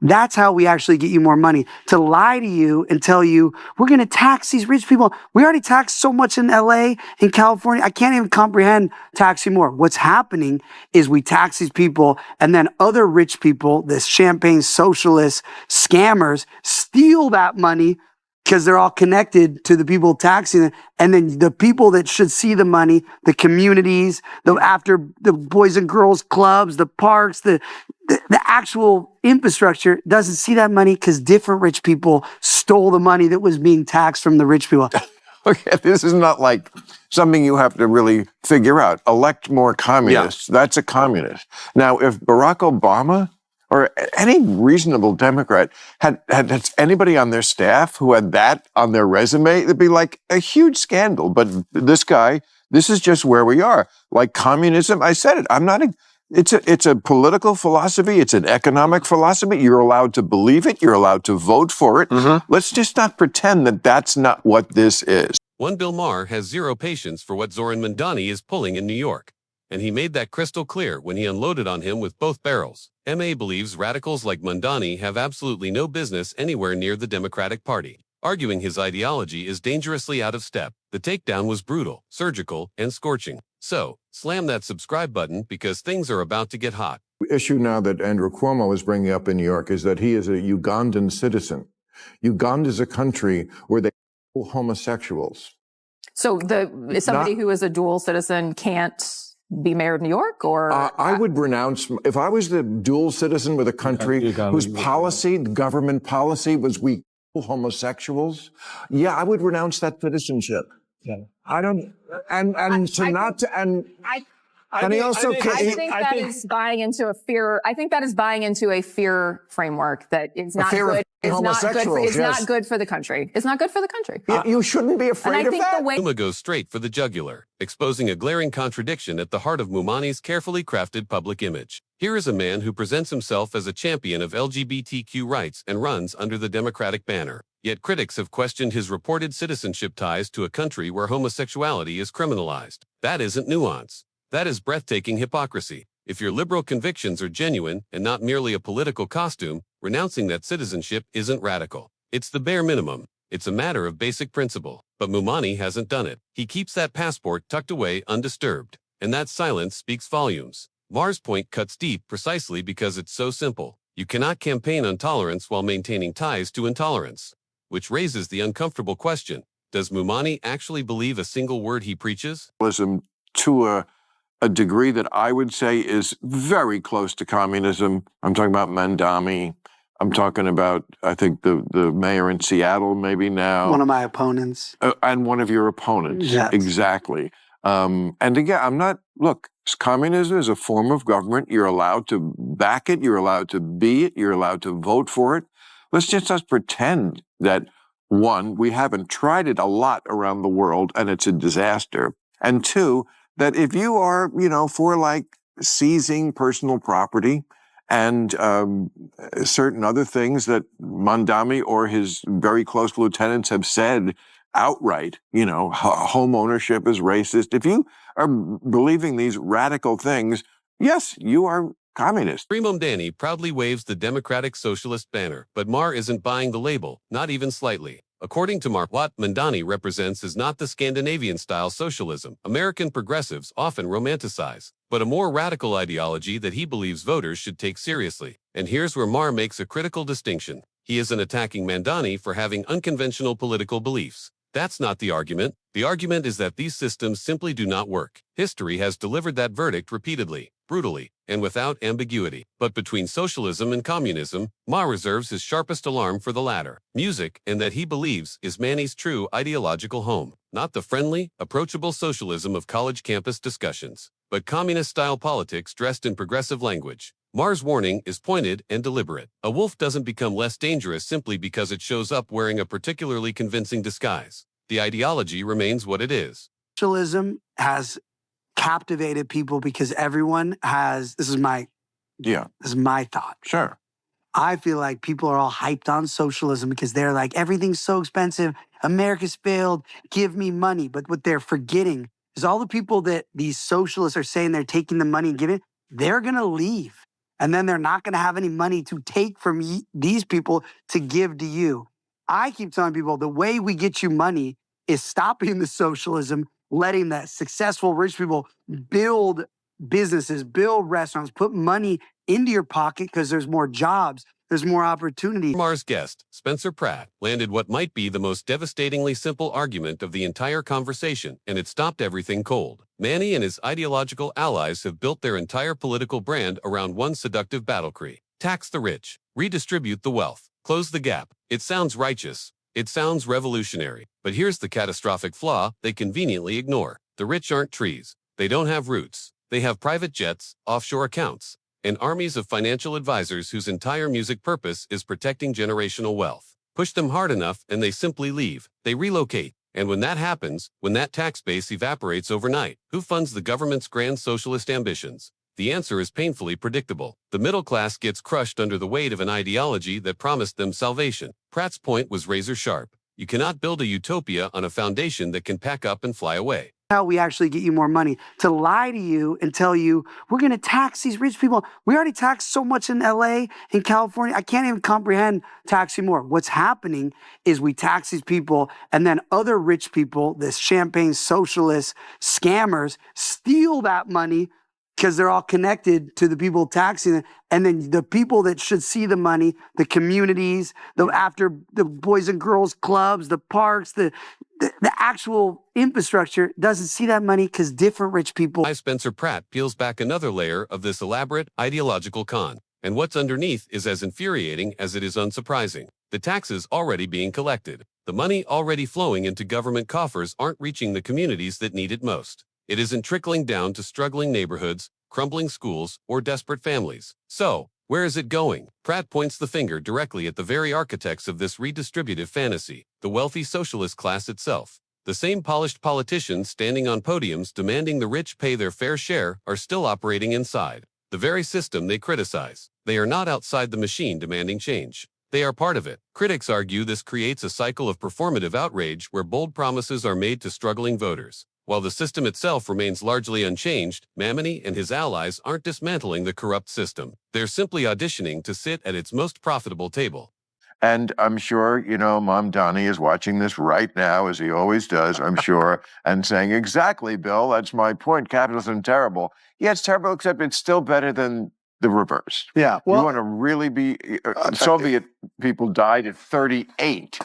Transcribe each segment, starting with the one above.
That's how we actually get you more money. To lie to you and tell you, we're going to tax these rich people. We already tax so much in LA, in California. I can't even comprehend taxing more. What's happening is we tax these people, and then other rich people, the champagne socialists, scammers, steal that money because they're all connected to the people taxing them. And then the people that should see the money, the communities, after the Boys and Girls Clubs, the parks, the actual infrastructure doesn't see that money because different rich people stole the money that was being taxed from the rich people. Okay, this is not like something you have to really figure out. Elect more communists. Yeah. That's a communist. Now, if Barack Obama or any reasonable Democrat had anybody on their staff who had that on their resume, it'd be like a huge scandal. But this guy, this is just where we are. Like communism, I said it. It's a political philosophy. It's an economic philosophy. You're allowed to believe it. You're allowed to vote for it. Mm-hmm. Let's just not pretend that that's not what this is. One Bill Maher has zero patience for what Zohran Mamdani is pulling in New York. And he made that crystal clear when he unloaded on him with both barrels. MA believes radicals like Mamdani have absolutely no business anywhere near the Democratic Party, arguing his ideology is dangerously out of step. The takedown was brutal, surgical, and scorching. So, slam that subscribe button because things are about to get hot. The issue now that Andrew Cuomo is bringing up in New York is that he is a Ugandan citizen. Uganda is a country where they kill homosexuals. So somebody who is a dual citizen can't be mayor of New York, or? I would renounce, if I was the dual citizen with a country whose policy, government policy was we kill homosexuals, yeah, I would renounce that citizenship. Yeah. I don't, and he also, I think that is buying into a fear. I think that is buying into a fear framework that is not good. It's not good for the country. It's not good for the country. You shouldn't be afraid of that. Uma goes straight for the jugular, exposing a glaring contradiction at the heart of Mamdani's carefully crafted public image. Here is a man who presents himself as a champion of LGBTQ rights and runs under the Democratic banner. Yet critics have questioned his reported citizenship ties to a country where homosexuality is criminalized. That isn't nuance. That is breathtaking hypocrisy. If your liberal convictions are genuine and not merely a political costume, renouncing that citizenship isn't radical. It's the bare minimum. It's a matter of basic principle. But Mamdani hasn't done it. He keeps that passport tucked away undisturbed. And that silence speaks volumes. Maher's point cuts deep precisely because it's so simple. You cannot campaign on tolerance while maintaining ties to intolerance. Which raises the uncomfortable question, does Mamdani actually believe a single word he preaches? To a degree that I would say is very close to communism. I'm talking about Mamdani. I'm talking about, I think, the mayor in Seattle maybe now. One of my opponents. And one of your opponents. Yes. Exactly. And again, look, communism is a form of government. You're allowed to back it. You're allowed to be it. You're allowed to vote for it. Let's just not pretend that, one, we haven't tried it a lot around the world and it's a disaster. And two, that if you are, for like seizing personal property and certain other things that Mamdani or his very close lieutenants have said outright, home ownership is racist. If you are believing these radical things, yes, you are communist. Mamdani proudly waves the Democratic Socialist banner, but Maher isn't buying the label, not even slightly. According to Maher, what Mamdani represents is not the Scandinavian-style socialism American progressives often romanticize, but a more radical ideology that he believes voters should take seriously. And here's where Maher makes a critical distinction. He isn't attacking Mamdani for having unconventional political beliefs. That's not the argument. The argument is that these systems simply do not work. History has delivered that verdict repeatedly, brutally, and without ambiguity. But between socialism and communism, Maher reserves his sharpest alarm for the latter. Music, and that he believes is Manny's true ideological home. Not the friendly, approachable socialism of college campus discussions, but communist-style politics dressed in progressive language. Maher's warning is pointed and deliberate. A wolf doesn't become less dangerous simply because it shows up wearing a particularly convincing disguise. The ideology remains what it is. Socialism has captivated people because everyone has, this is my thought. Sure. I feel like people are all hyped on socialism because they're like, everything's so expensive. America's failed. Give me money. But what they're forgetting is all the people that these socialists are saying they're taking the money and giving, they're going to leave. and then they're not going to have any money to take from these people to give to you. I keep telling people the way we get you money is stopping the socialism, letting the successful rich people build businesses, build restaurants, put money into your pocket because there's more jobs, there's more opportunity. Maher's guest, Spencer Pratt, landed what might be the most devastatingly simple argument of the entire conversation, and it stopped everything cold. Manny and his ideological allies have built their entire political brand around one seductive battle cry. Tax the rich, redistribute the wealth, close the gap. It sounds righteous. It sounds revolutionary. But here's the catastrophic flaw they conveniently ignore. The rich aren't trees. They don't have roots. They have private jets, offshore accounts, and armies of financial advisors whose entire music purpose is protecting generational wealth. Push them hard enough and they simply leave. They relocate. And when that happens, when that tax base evaporates overnight, who funds the government's grand socialist ambitions? The answer is painfully predictable. The middle class gets crushed under the weight of an ideology that promised them salvation. Pratt's point was razor sharp. You cannot build a utopia on a foundation that can pack up and fly away. How we actually get you more money, to lie to you and tell you we're going to tax these rich people. We already tax so much in LA, in California. I can't even comprehend taxing more. What's happening is we tax these people and then other rich people, this champagne socialist scammers, steal that money because they're all connected to the people taxing them. And then the people that should see the money, the communities, after the Boys and Girls Clubs, the parks, the actual infrastructure doesn't see that money because different rich people. Spencer Pratt peels back another layer of this elaborate ideological con. And what's underneath is as infuriating as it is unsurprising. The taxes already being collected, the money already flowing into government coffers aren't reaching the communities that need it most. It isn't trickling down to struggling neighborhoods, crumbling schools, or desperate families. So, where is it going? Pratt points the finger directly at the very architects of this redistributive fantasy, the wealthy socialist class itself. The same polished politicians standing on podiums demanding the rich pay their fair share are still operating inside the very system they criticize. They are not outside the machine demanding change. They are part of it. Critics argue this creates a cycle of performative outrage where bold promises are made to struggling voters. While the system itself remains largely unchanged, Mamdani and his allies aren't dismantling the corrupt system. They're simply auditioning to sit at its most profitable table. And I'm sure, Mamdani is watching this right now, as he always does, I'm sure, and saying, exactly, Bill, that's my point. Capitalism terrible. Yeah, it's terrible, except it's still better than the reverse. Yeah. Well, you want to really be... Soviet people died at 38.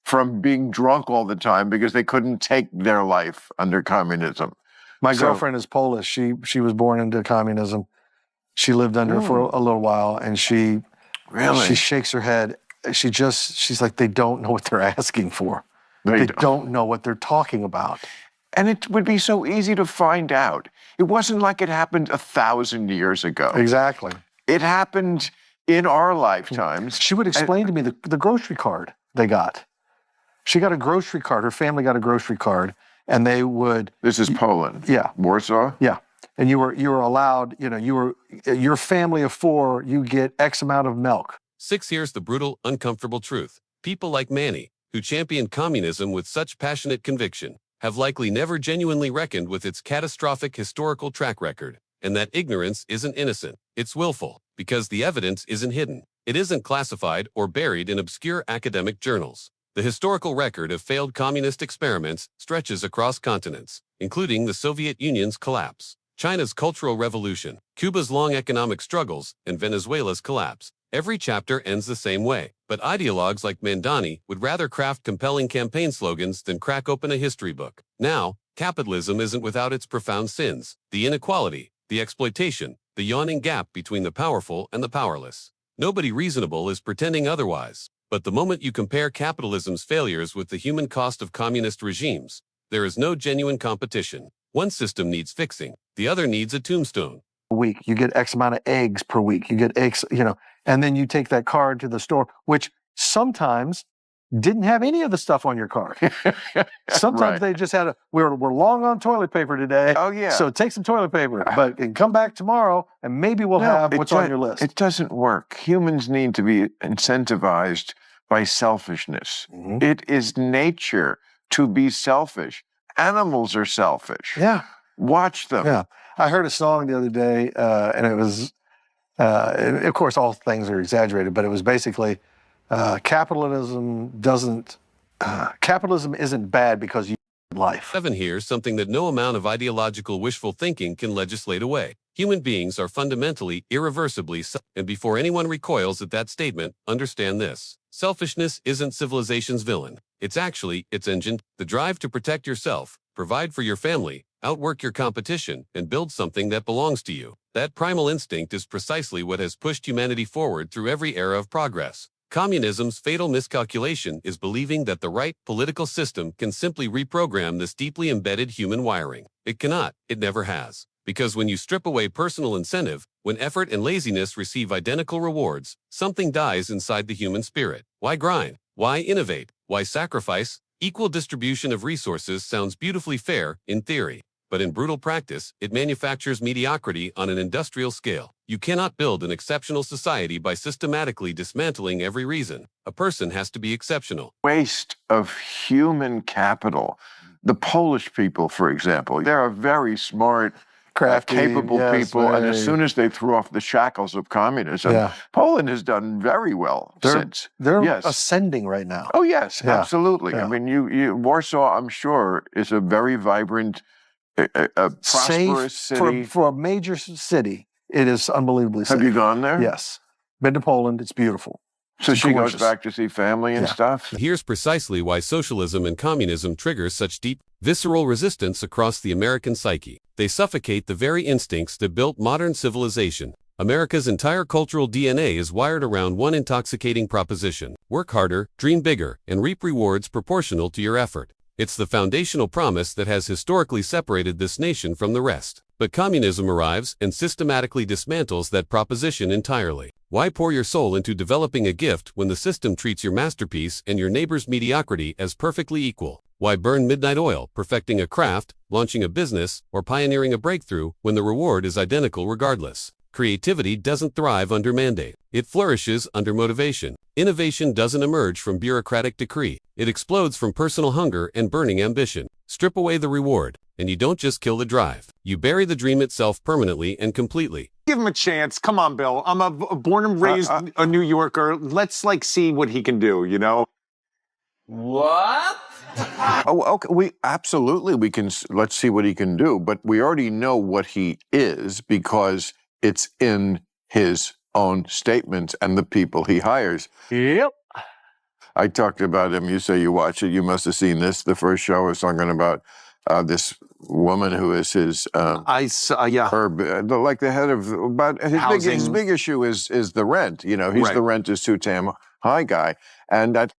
From being drunk all the time because they couldn't take their life under communism. My girlfriend is Polish. She was born into communism. She lived under it for a little while, and she shakes her head. She's like, they don't know what they're asking for. They don't know what they're talking about. And it would be so easy to find out. It wasn't like it happened 1,000 years ago. Exactly. It happened in our lifetimes. She would explain to me the grocery card they got. She got a grocery card. Her family got a grocery card, and they would. This is Poland. Yeah, Warsaw. Yeah, and you were allowed. Your family of 4. You get X amount of milk. 6. Here's the brutal, uncomfortable truth. People like Manny, who championed communism with such passionate conviction, have likely never genuinely reckoned with its catastrophic historical track record, and that ignorance isn't innocent. It's willful, because the evidence isn't hidden. It isn't classified or buried in obscure academic journals. The historical record of failed communist experiments stretches across continents, including the Soviet Union's collapse, China's Cultural Revolution, Cuba's long economic struggles, and Venezuela's collapse. Every chapter ends the same way, but ideologues like Mamdani would rather craft compelling campaign slogans than crack open a history book. Now, capitalism isn't without its profound sins: the inequality, the exploitation, the yawning gap between the powerful and the powerless. Nobody reasonable is pretending otherwise. But the moment you compare capitalism's failures with the human cost of communist regimes, there is no genuine competition. One system needs fixing, the other needs a tombstone. A week, you get X amount of eggs per week. You get X, and then you take that card to the store, which sometimes didn't have any of the stuff on your card. Sometimes they just had we're long on toilet paper today. Oh, yeah. So take some toilet paper, but come back tomorrow and maybe we'll have what's on your list. It doesn't work. Humans need to be incentivized by selfishness. Mm-hmm. It is nature to be selfish. Animals are selfish. Yeah. Watch them. Yeah. I heard a song the other day, and it was Of course, all things are exaggerated, but it was basically capitalism isn't bad because you life. 7 here, something that no amount of ideological wishful thinking can legislate away. Human beings are fundamentally, irreversibly and before anyone recoils at that statement, understand this. Selfishness isn't civilization's villain. It's actually its engine, the drive to protect yourself, provide for your family, outwork your competition, and build something that belongs to you. That primal instinct is precisely what has pushed humanity forward through every era of progress. Communism's fatal miscalculation is believing that the right political system can simply reprogram this deeply embedded human wiring. It cannot. It never has. Because when you strip away personal incentive, when effort and laziness receive identical rewards, something dies inside the human spirit. Why grind? Why innovate? Why sacrifice? Equal distribution of resources sounds beautifully fair in theory, but in brutal practice, it manufactures mediocrity on an industrial scale. You cannot build an exceptional society by systematically dismantling every reason. A person has to be exceptional. Waste of human capital. The Polish people, for example, they're a very smart, crafty, capable people, and as soon as they threw off the shackles of communism, Poland has done very well since. They're ascending right now. Oh yes, absolutely. I mean, Warsaw, I'm sure, is a very vibrant, prosperous city. For a major city, it is unbelievably safe. Have you gone there? Yes. Been to Poland. It's beautiful. So she goes back to see family and stuff? Here's precisely why socialism and communism triggers such deep, visceral resistance across the American psyche. They suffocate the very instincts that built modern civilization. America's entire cultural DNA is wired around one intoxicating proposition: work harder, dream bigger, and reap rewards proportional to your effort. It's the foundational promise that has historically separated this nation from the rest. But communism arrives and systematically dismantles that proposition entirely. Why pour your soul into developing a gift when the system treats your masterpiece and your neighbor's mediocrity as perfectly equal? Why burn midnight oil perfecting a craft, launching a business, or pioneering a breakthrough when the reward is identical regardless? Creativity doesn't thrive under mandate. It flourishes under motivation. Innovation doesn't emerge from bureaucratic decree. It explodes from personal hunger and burning ambition. Strip away the reward, and you don't just kill the drive. You bury the dream itself permanently and completely. Give him a chance. Come on, Bill. I'm a born and raised a New Yorker. Let's see what he can do, you know? What? Oh, okay. We can. Let's see what he can do. But we already know what he is because it's in his own statements and the people he hires. Yep. I talked about him. You say you watch it. You must have seen this. The first show was talking about this woman who is his. I saw, yeah. Like the head of. But his big issue is the rent. You know, he's the rent is too damn high guy, and that.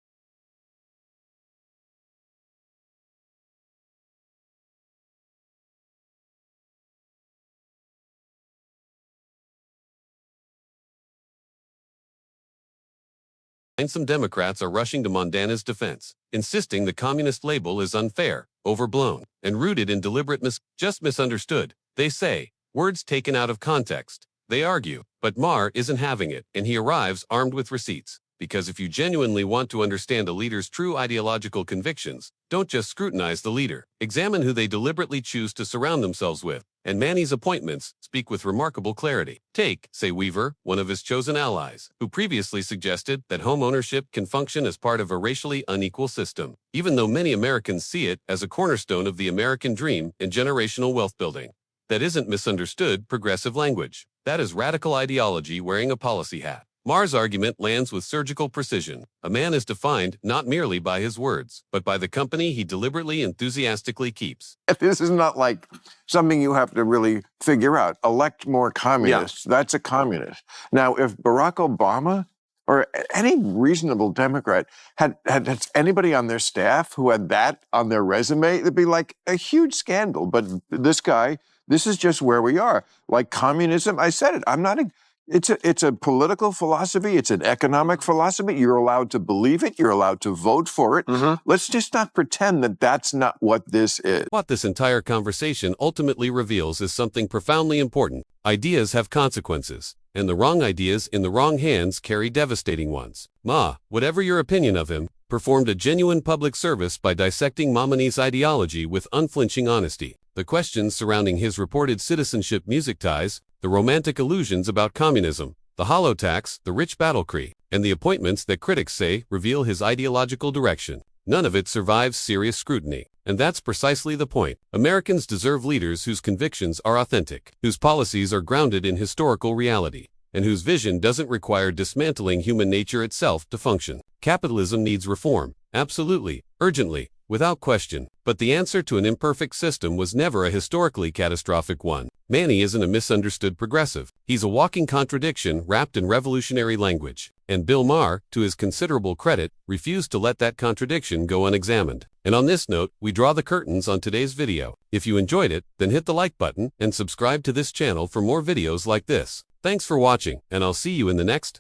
Some Democrats are rushing to Mamdani's defense, insisting the communist label is unfair, overblown, and rooted in deliberate misunderstood. They say, words taken out of context. They argue, but Maher isn't having it, and he arrives armed with receipts. Because if you genuinely want to understand a leader's true ideological convictions, don't just scrutinize the leader. Examine who they deliberately choose to surround themselves with. And Manny's appointments speak with remarkable clarity. Take, say Weaver, one of his chosen allies, who previously suggested that home ownership can function as part of a racially unequal system, even though many Americans see it as a cornerstone of the American dream and generational wealth building. That isn't misunderstood progressive language. That is radical ideology wearing a policy hat. Maher's argument lands with surgical precision. A man is defined not merely by his words, but by the company he deliberately, enthusiastically keeps. This is not like something you have to really figure out. Elect more communists. Yeah. That's a communist. Now, if Barack Obama or any reasonable Democrat had anybody on their staff who had that on their resume, it'd be like a huge scandal. But this guy, this is just where we are. Like communism, I said it. It's a political philosophy. It's an economic philosophy. You're allowed to believe it. You're allowed to vote for it. Mm-hmm. Let's just not pretend that that's not what this is. What this entire conversation ultimately reveals is something profoundly important. Ideas have consequences, and the wrong ideas in the wrong hands carry devastating ones. Ma, whatever your opinion of him, performed a genuine public service by dissecting Mamdani's ideology with unflinching honesty. The questions surrounding his reported citizenship music ties, the romantic illusions about communism, the hollow tax, the rich battle cry, and the appointments that critics say reveal his ideological direction. None of it survives serious scrutiny. And that's precisely the point. Americans deserve leaders whose convictions are authentic, whose policies are grounded in historical reality, and whose vision doesn't require dismantling human nature itself to function. Capitalism needs reform, absolutely, urgently, without question. But the answer to an imperfect system was never a historically catastrophic one. Manny isn't a misunderstood progressive. He's a walking contradiction wrapped in revolutionary language. And Bill Maher, to his considerable credit, refused to let that contradiction go unexamined. And on this note, we draw the curtains on today's video. If you enjoyed it, then hit the like button and subscribe to this channel for more videos like this. Thanks for watching, and I'll see you in the next